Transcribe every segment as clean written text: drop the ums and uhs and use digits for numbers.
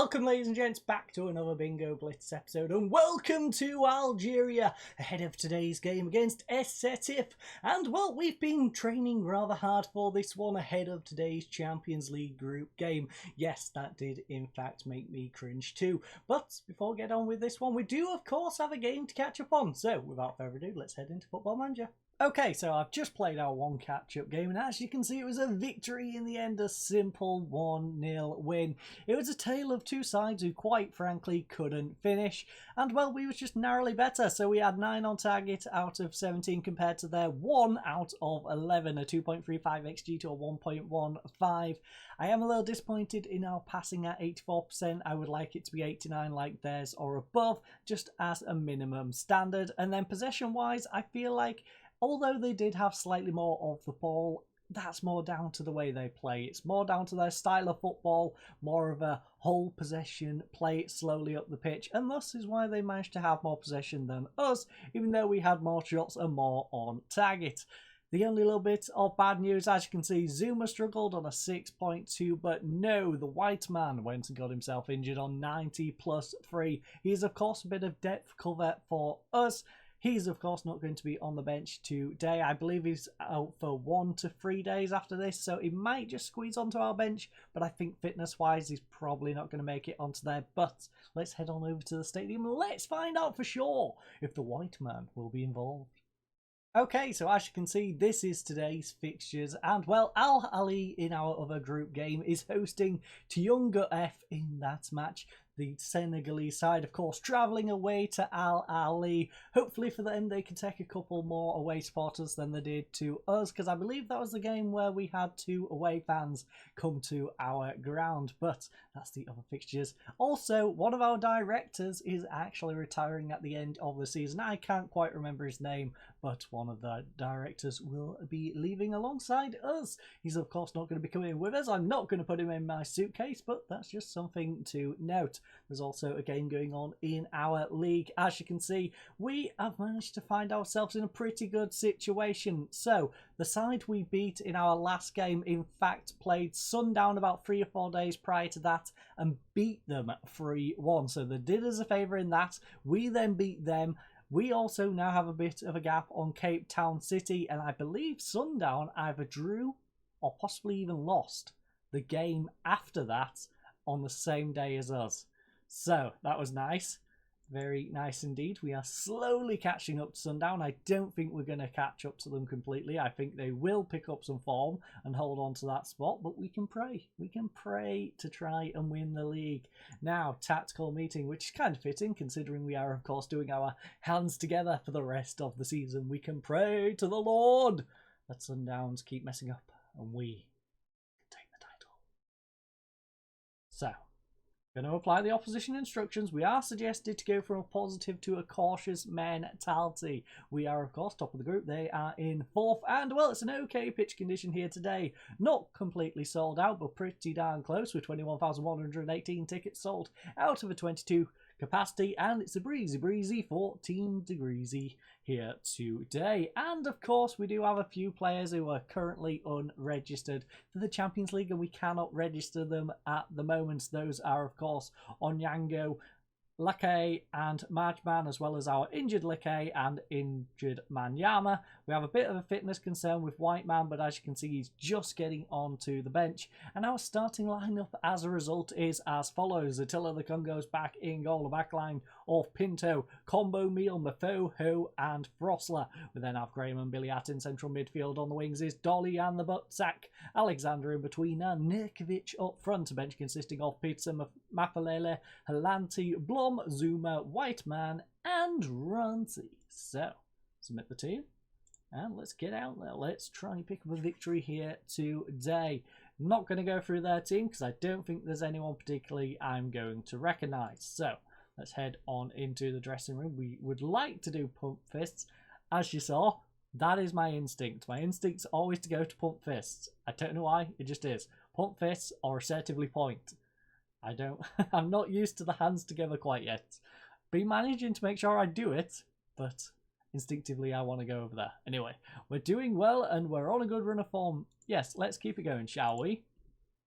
Welcome, ladies and gents, back to another Bingo Blitz episode, and welcome to Algeria, ahead of today's game against Setif. And, well, we've been training rather hard for this one ahead of today's Champions League group game. Yes, that did, in fact, make me cringe too. But before we get on with this one, we do, of course, have a game to catch up on. So, without further ado, let's head into Football Manager. Okay, so I've just played our one catch-up game, and as you can see, it was a victory in the end, a simple 1-0 win. It was a tale of two sides who, quite frankly, couldn't finish, and, well, we was just narrowly better. So we had 9 on target out of 17 compared to their 1 out of 11, a 2.35 XG to a 1.15. I am a little disappointed in our passing at 84%. I would like it to be 89 like theirs or above, just as a minimum standard. And then possession-wise, I feel like although they did have slightly more of the ball, that's more down to the way they play. It's more down to their style of football, more of a whole possession, play it slowly up the pitch, and thus is why they managed to have more possession than us, even though we had more shots and more on target. The only little bit of bad news, as you can see, Zuma struggled on a 6.2, but no, the white man went and got himself injured on 90+3. He is, of course, a bit of depth cover for us. He's, of course, not going to be on the bench today. I believe he's out for 1 to 3 days after this, so he might just squeeze onto our bench, but I think fitness-wise, he's probably not going to make it onto there. But let's head on over to the stadium and let's find out for sure if the white man will be involved. Okay, so as you can see, this is today's fixtures, and, well, Al Ali in our other group game is hosting Tiunga F in that match. The Senegalese side, of course, travelling away to Al Ali. Hopefully for them they can take a couple more away supporters than they did to us, because I believe that was the game where we had 2 away fans come to our ground, but that's the other fixtures. Also, one of our directors is actually retiring at the end of the season. I can't quite remember his name, but one of the directors will be leaving alongside us. He's, of course, not going to be coming in with us. I'm not going to put him in my suitcase, but that's just something to note. There's also a game going on in our league. As you can see, we have managed to find ourselves in a pretty good situation. So, the side we beat in our last game, in fact, played Sundown about 3 or 4 days prior to that and beat them 3-1. So, they did us a favour in that. We then beat them. We also now have a bit of a gap on Cape Town City, and I believe Sundown either drew or possibly even lost the game after that on the same day as us. So that was nice. Very nice indeed. We are slowly catching up to Sundown. I don't think we're going to catch up to them completely. I think they will pick up some form and hold on to that spot, but we can pray. We can pray to try and win the league. Now, tactical meeting, which is kind of fitting considering we are, of course, doing our hands together for the rest of the season. We can pray to the Lord that Sundowns keep messing up and we can take the title. So, going to apply the opposition instructions. We are suggested to go from a positive to a cautious mentality. We are, of course, top of the group. They are in 4th. And, well, it's an okay pitch condition here today. Not completely sold out, but pretty darn close with 21,118 tickets sold out of a 22 capacity. And it's a breezy 14 degreesy here today. And, of course, we do have a few players who are currently unregistered for the Champions League, and we cannot register them at the moment. Those are, of course, Onyango, Lake and Marchman, as well as our injured Lake and injured Manyama. We have a bit of a fitness concern with Whiteman, but as you can see, he's just getting onto the bench. And our starting lineup as a result is as follows. Attila the Congo's back in goal. The backline of Pinto, Combo Meal, Mafo, Ho and Frosler. We then have Graham and Billiat in central midfield. On the wings is Dolly and the Buttsack. Alexander in between and Nurkovic up front. A bench consisting of Pizza, Mafalele, Halanti, Blom, Zuma, Whiteman and Ranty. So, submit the team and let's get out there. Let's try and pick up a victory here today. Not going to go through their team because I don't think there's anyone particularly I'm going to recognise. So, let's head on into the dressing room. We would like to do pump fists. As you saw, that is my instinct. My instinct's always to go to pump fists. I don't know why, it just is. Pump fists or assertively point. I'm not used to the hands together quite yet. Been managing to make sure I do it, but instinctively I want to go over there. Anyway, we're doing well and we're on a good run of form. Yes, let's keep it going, shall we?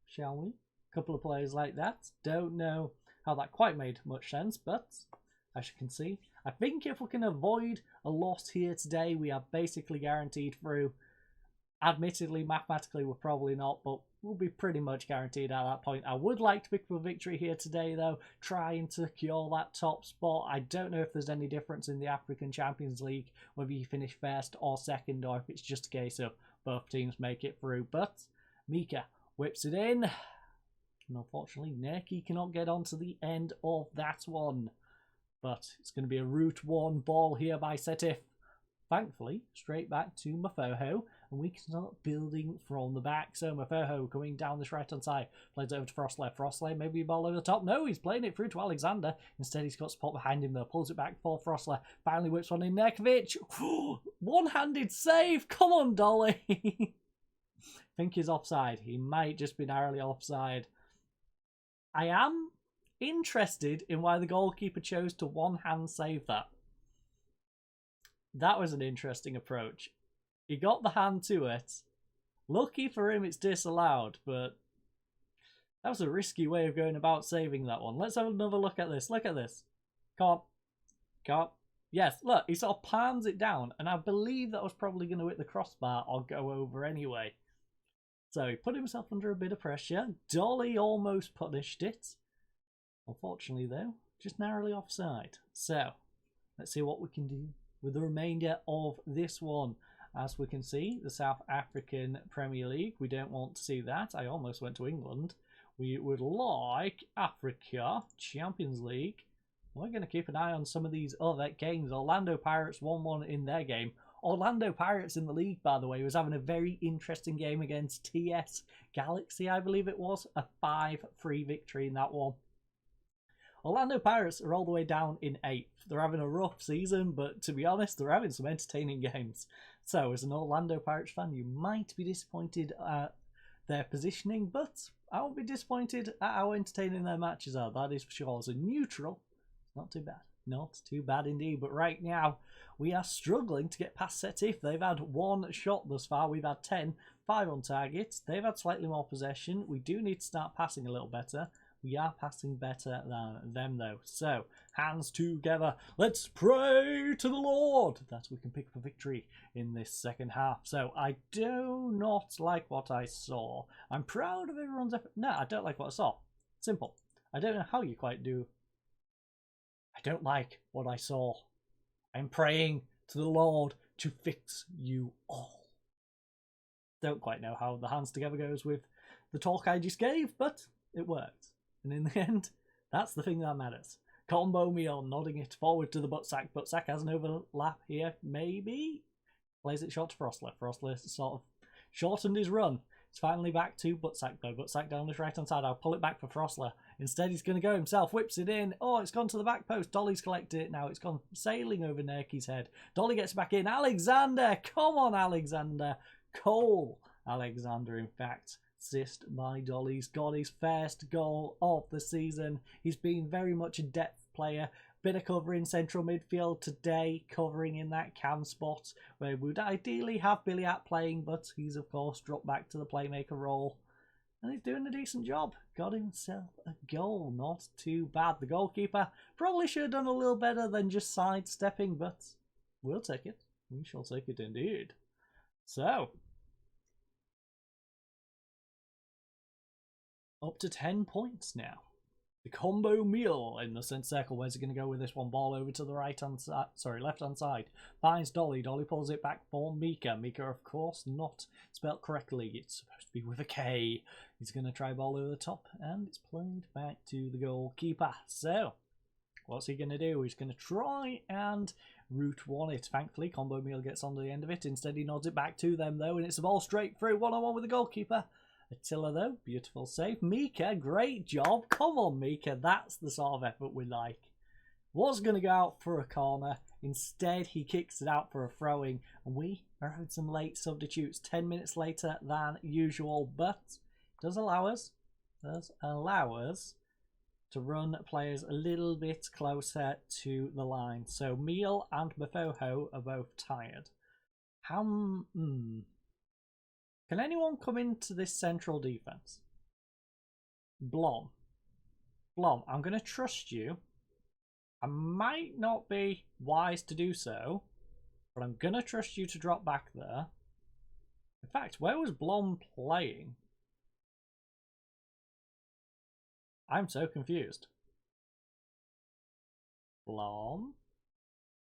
Shall we? Couple of players like that. Don't know how that quite made much sense, but as you can see, I think if we can avoid a loss here today, we are basically guaranteed through. Admittedly, mathematically, we're probably not, but we'll be pretty much guaranteed at that point. I would like to pick up a victory here today, though, trying to secure that top spot. I don't know if there's any difference in the African Champions League, whether you finish first or second, or if it's just a case of both teams make it through. But Mika whips it in, and unfortunately, Nerky cannot get onto the end of that one. But it's going to be a Route 1 ball here by Setif. Thankfully, straight back to Mafoho, and we can start building from the back. So Mafoho coming down this right-hand side, plays it over to Frostley. Frostley, maybe a ball over the top. No, he's playing it through to Alexander. Instead, he's got support behind him, though. Pulls it back for Frostley. Finally whips one in Nerkovic. One-handed save. Come on, Dolly. I think he's offside. He might just be narrowly offside. I am interested in why the goalkeeper chose to one-hand save that. That was an interesting approach. He got the hand to it. Lucky for him, it's disallowed, but that was a risky way of going about saving that one. Let's have another look at this. Look at this. Come on. Come on. Yes, look, he sort of palms it down, and I believe that was probably going to hit the crossbar or go over anyway. So he put himself under a bit of pressure. Dolly almost punished it. Unfortunately, though, just narrowly offside. So, let's see what we can do with the remainder of this one. As we can see, the South African Premier League, we don't want to see that. I almost went to England. We would like Africa Champions League. We're going to keep an eye on some of these other games. Orlando Pirates 1-1 in their game. Orlando Pirates in the league, by the way, was having a very interesting game against TS Galaxy, I believe it was. A 5-3 victory in that one. Orlando Pirates are all the way down in 8th. They're having a rough season, but to be honest, they're having some entertaining games. So, as an Orlando Pirates fan, you might be disappointed at their positioning, but I won't be disappointed at how entertaining their matches are. That is for sure. As a neutral, not too bad. Not too bad indeed. But right now, we are struggling to get past Setif. They've had 1 shot thus far. We've had 10, 5 on target. They've had slightly more possession. We do need to start passing a little better. We are passing better than them, though. So, hands together. Let's pray to the Lord that we can pick up a victory in this second half. So, I do not like what I saw. I'm proud of everyone's effort. No, I don't like what I saw. Simple. I don't know how you quite do. I don't like what I saw. I'm praying to the Lord to fix you all. Don't quite know how the hands together goes with the talk I just gave, but it worked. And in the end, that's the thing that matters. Combo meal, nodding it forward to the Buttsack. Buttsack has an overlap here, maybe? Plays it short to Frostley. Frostley sort of shortened his run. It's finally back to Buttsack, though. Buttsack down this right-hand side. I'll pull it back for Frostley. Instead, he's going to go himself. Whips it in. Oh, it's gone to the back post. Dolly's collected it now. It's gone sailing over Nerky's head. Dolly gets back in. Alexander! Come on, Alexander! Cole Alexander, in fact. Assist by Dolly's got his first goal of the season. He's been very much a depth player. Bit of covering central midfield today, covering in that cam spot where we would ideally have Billiat playing, but he's of course dropped back to the playmaker role. And he's doing a decent job. Got himself a goal. Not too bad. The goalkeeper probably should have done a little better than just sidestepping, but we'll take it. We shall take it indeed. So, up to 10 points now. The combo meal in the centre circle. Where's he going to go with this one? Ball over to the right-hand side. Sorry, left-hand side. Finds Dolly. Dolly pulls it back for Mika. Mika, of course, not spelt correctly. It's supposed to be with a K. He's going to try ball over the top, and it's played back to the goalkeeper. So, what's he going to do? He's going to try and route one it. Thankfully, combo meal gets on the end of it. Instead, he nods it back to them, though, and it's the ball straight through. One-on-one with the goalkeeper. Attila, though, beautiful save. Mika, great job. Come on, Mika. That's the sort of effort we like. Was going to go out for a corner. Instead, he kicks it out for a throwing. And we are having some late substitutes. 10 minutes later than usual. But does allow us to run players a little bit closer to the line. So Meal and Mafoho are both tired. Can anyone come into this central defence? Blom. Blom, I'm going to trust you. I might not be wise to do so, but I'm going to trust you to drop back there. In fact, where was Blom playing? I'm so confused. Blom?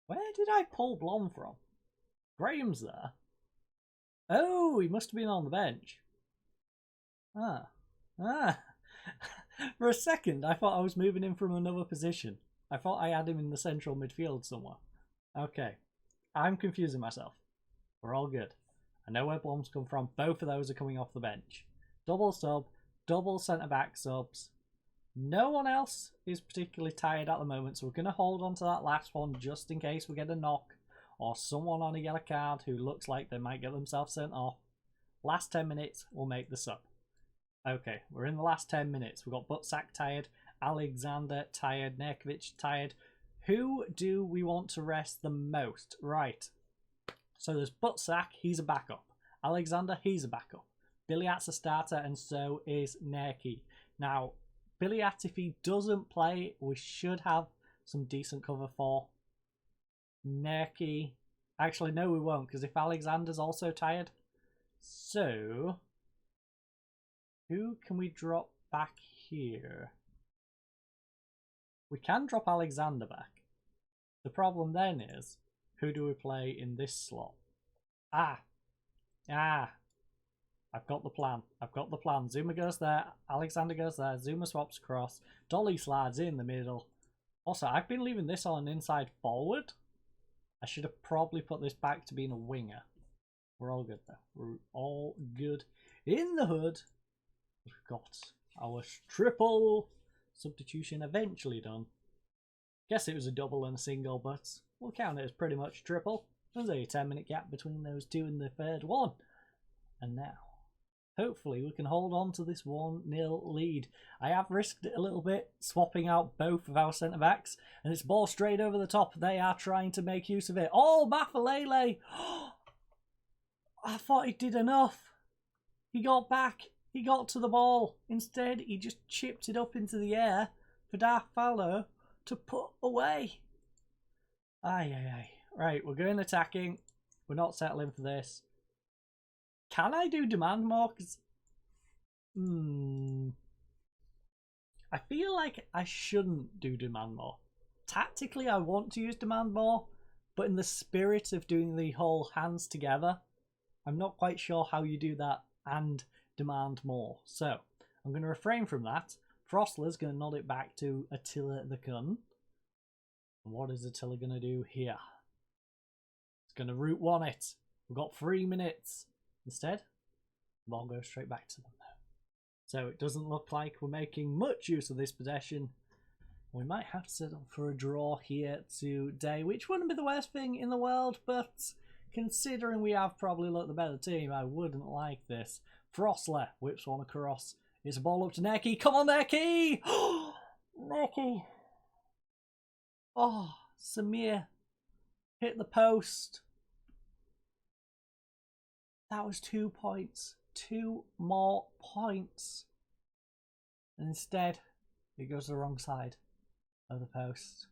Where did I pull Blom from? Graham's there. Oh, he must have been on the bench. Ah. For a second, I thought I was moving him from another position. I thought I had him in the central midfield somewhere. Okay. I'm confusing myself. We're all good. I know where Blom's come from. Both of those are coming off the bench. Double sub, double centre-back subs. No one else is particularly tired at the moment, so we're going to hold on to that last one just in case we get a knock or someone on a yellow card who looks like they might get themselves sent off. Last 10 minutes, we'll make the sub. Okay, we're in the last 10 minutes. We've got Butsack tired, Alexander tired, Nerkovic tired. Who do we want to rest the most? Right. So there's Butsack, he's a backup. Alexander, he's a backup. Biliat's a starter, and so is Nerky. Now, Biliat, if he doesn't play, we should have some decent cover for. Nerky. Actually, no, we won't, because if Alexander's also tired. So, who can we drop back here? We can drop Alexander back. The problem then is, who do we play in this slot? I've got the plan. Zuma goes there. Alexander goes there. Zuma swaps across. Dolly slides in the middle. Also, I've been leaving this on an inside forward. I should have probably put this back to being a winger. We're all good though. We're all good in the hood. We've got our triple substitution eventually done. Guess it was a double and a single, but we'll count it as pretty much triple. There's a 10-minute gap between those two in the third one. And now, hopefully we can hold on to this 1-0 lead. I have risked it a little bit, swapping out both of our centre-backs, and it's ball straight over the top. They are trying to make use of it. Oh, Mafalele! I thought he did enough. He got back. He got to the ball. Instead, he just chipped it up into the air for Darfalo to put away. Aye. Right, we're going attacking. We're not settling for this. Can I do demand more? Cause, I feel like I shouldn't do demand more. Tactically, I want to use demand more, but in the spirit of doing the whole hands together, I'm not quite sure how you do that and demand more. So, I'm going to refrain from that. Frostler's going to nod it back to Attila the Kun. And what is Attila going to do here? It's going to route one it. We've got 3 minutes. Instead, the ball goes straight back to them. So it doesn't look like we're making much use of this possession. We might have to settle for a draw here today, which wouldn't be the worst thing in the world, but considering we have probably looked the better team, I wouldn't like this. Frostler whips one across. It's a ball up to Nerky. Come on, Nerky! Nerky! Oh, Samir hit the post. That was 2 points. 2 more points. And instead, it goes to the wrong side of the post.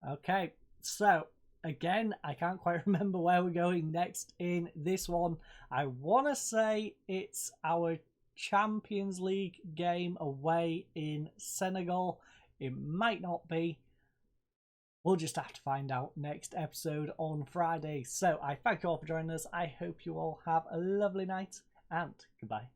Okay, so again, I can't quite remember where we're going next in this one. I want to say it's our Champions League game away in Senegal. It might not be. We'll just have to find out next episode on Friday. So I thank you all for joining us. I hope you all have a lovely night and goodbye.